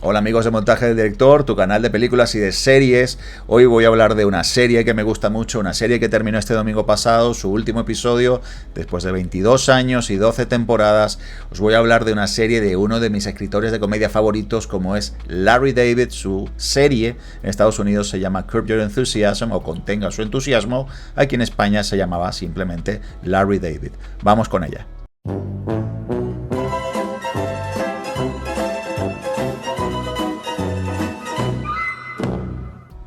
Hola amigos de Montaje del Director, tu canal de películas y de series. Hoy voy a hablar de una serie que me gusta mucho, una serie que terminó este domingo pasado, su último episodio, después de 22 años y 12 temporadas. Os voy a hablar de una serie de uno de mis escritores de comedia favoritos, como es Larry David. Su serie en Estados Unidos se llama Curb Your Enthusiasm o Contenga su entusiasmo. Aquí en España se llamaba simplemente Larry David. Vamos con ella.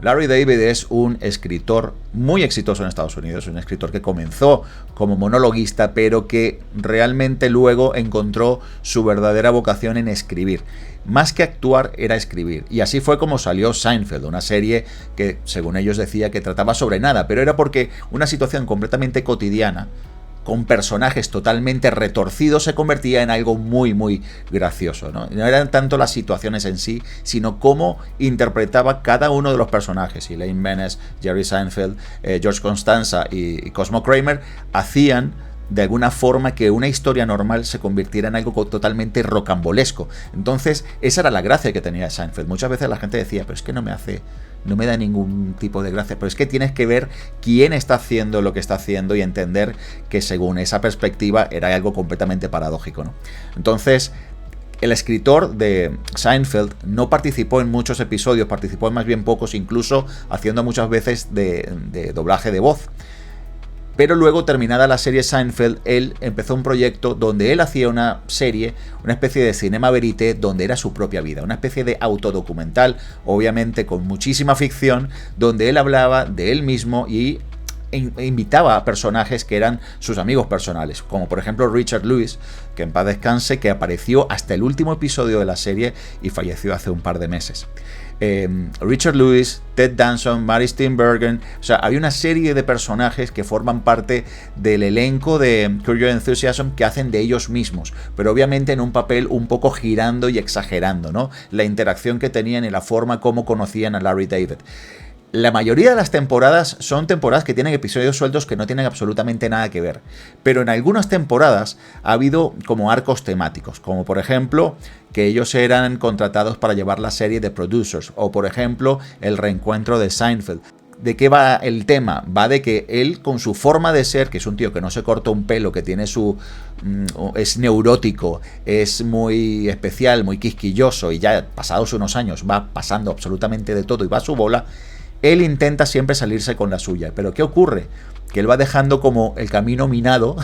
Larry David es un escritor muy exitoso en Estados Unidos, un escritor que comenzó como monologuista, pero que realmente luego encontró su verdadera vocación en escribir. Más que actuar, era escribir. Y así fue como salió Seinfeld, una serie que, según ellos, decía que trataba sobre nada, pero era porque una situación completamente cotidiana, con personajes totalmente retorcidos, se convertía en algo muy gracioso, ¿no? No eran tanto las situaciones en sí, sino cómo interpretaba cada uno de los personajes. Elaine Benes, Jerry Seinfeld, George Costanza y Cosmo Kramer hacían de alguna forma que una historia normal se convirtiera en algo totalmente rocambolesco. Entonces, esa era la gracia que tenía Seinfeld. Muchas veces la gente decía, pero es que no me da ningún tipo de gracia, pero es que tienes que ver quién está haciendo lo que está haciendo y entender que según esa perspectiva era algo completamente paradójico, ¿no? Entonces, el escritor de Seinfeld no participó en muchos episodios, participó en más bien pocos, incluso haciendo muchas veces de doblaje de voz. Pero luego, terminada la serie Seinfeld, él empezó un proyecto donde él hacía una serie, una especie de cinema verité, donde era su propia vida, una especie de autodocumental, obviamente con muchísima ficción, donde él hablaba de él mismo y invitaba a personajes que eran sus amigos personales, como por ejemplo Richard Lewis, que en paz descanse, que apareció hasta el último episodio de la serie y falleció hace un par de meses. Richard Lewis, Ted Danson, Mary Steenburgen, o sea, hay una serie de personajes que forman parte del elenco de Curb Your Enthusiasm que hacen de ellos mismos, pero obviamente en un papel un poco girando y exagerando, ¿no? La interacción que tenían y la forma como conocían a Larry David. La mayoría de las temporadas son temporadas que tienen episodios sueltos que no tienen absolutamente nada que ver. Pero en algunas temporadas ha habido como arcos temáticos, como por ejemplo que ellos eran contratados para llevar la serie de Producers, o por ejemplo el reencuentro de Seinfeld. ¿De qué va el tema? Va de que él, con su forma de ser, que es un tío que no se corta un pelo, que tiene es neurótico, es muy especial, muy quisquilloso, y ya pasados unos años va pasando absolutamente de todo y va a su bola. Él intenta siempre salirse con la suya, pero ¿qué ocurre? Que él va dejando como el camino minado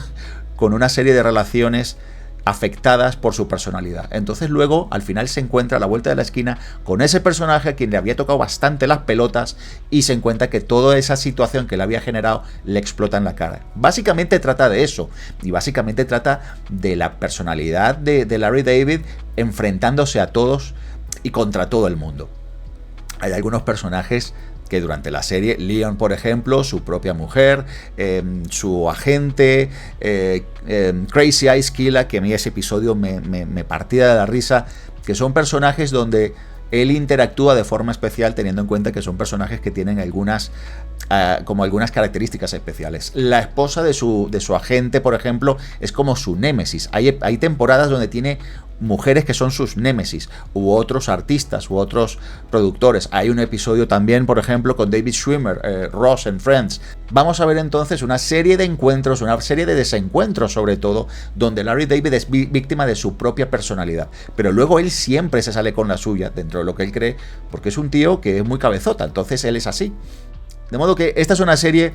con una serie de relaciones afectadas por su personalidad. Entonces luego, al final, se encuentra a la vuelta de la esquina con ese personaje a quien le había tocado bastante las pelotas y se encuentra que toda esa situación que le había generado le explota en la cara. Básicamente trata de eso, y básicamente trata de la personalidad de Larry David enfrentándose a todos y contra todo el mundo. Hay algunos personajes que durante la serie, Leon, por ejemplo, su propia mujer, su agente, Crazy Eyes Killa, que a mí ese episodio me partía de la risa, que son personajes donde él interactúa de forma especial, teniendo en cuenta que son personajes que tienen algunas características especiales. La esposa de su agente, por ejemplo, es como su némesis. Hay temporadas donde tiene mujeres que son sus némesis, u otros artistas, u otros productores. Hay un episodio también, por ejemplo, con David Schwimmer, Ross en Friends. Vamos a ver entonces una serie de encuentros, una serie de desencuentros sobre todo, donde Larry David es víctima de su propia personalidad. Pero luego él siempre se sale con la suya, dentro de lo que él cree, porque es un tío que es muy cabezota, entonces él es así. De modo que esta es una serie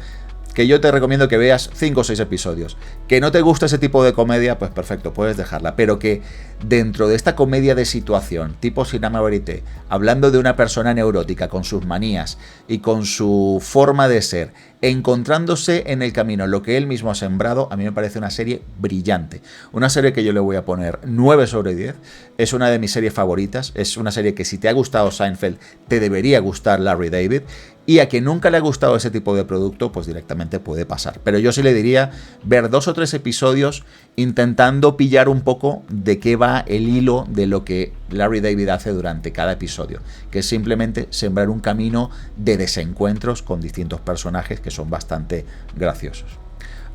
que yo te recomiendo que veas 5 o 6 episodios. Que no te gusta ese tipo de comedia, pues perfecto, puedes dejarla. Pero que dentro de esta comedia de situación, tipo cinema verité, hablando de una persona neurótica con sus manías y con su forma de ser, encontrándose en el camino lo que él mismo ha sembrado, a mí me parece una serie brillante. Una serie que yo le voy a poner 9 sobre 10. Es una de mis series favoritas. Es una serie que si te ha gustado Seinfeld, te debería gustar Larry David. Y a quien nunca le ha gustado ese tipo de producto, pues directamente puede pasar. Pero yo sí le diría ver 2 o 3 episodios intentando pillar un poco de qué va el hilo de lo que Larry David hace durante cada episodio, que es simplemente sembrar un camino de desencuentros con distintos personajes que son bastante graciosos.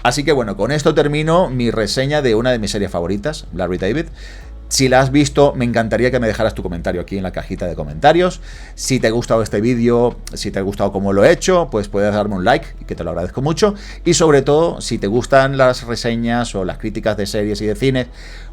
Así que bueno, con esto termino mi reseña de una de mis series favoritas, Larry David. Si la has visto, me encantaría que me dejaras tu comentario aquí en la cajita de comentarios. Si te ha gustado este vídeo, si te ha gustado cómo lo he hecho, pues puedes darme un like, que te lo agradezco mucho. Y sobre todo, si te gustan las reseñas o las críticas de series y de cine,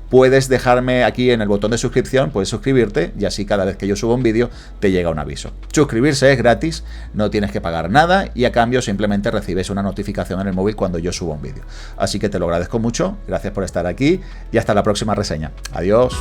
puedes dejarme aquí en el botón de suscripción, puedes suscribirte y así cada vez que yo subo un vídeo te llega un aviso. Suscribirse es gratis, no tienes que pagar nada y a cambio simplemente recibes una notificación en el móvil cuando yo subo un vídeo. Así que te lo agradezco mucho, gracias por estar aquí y hasta la próxima reseña. Adiós.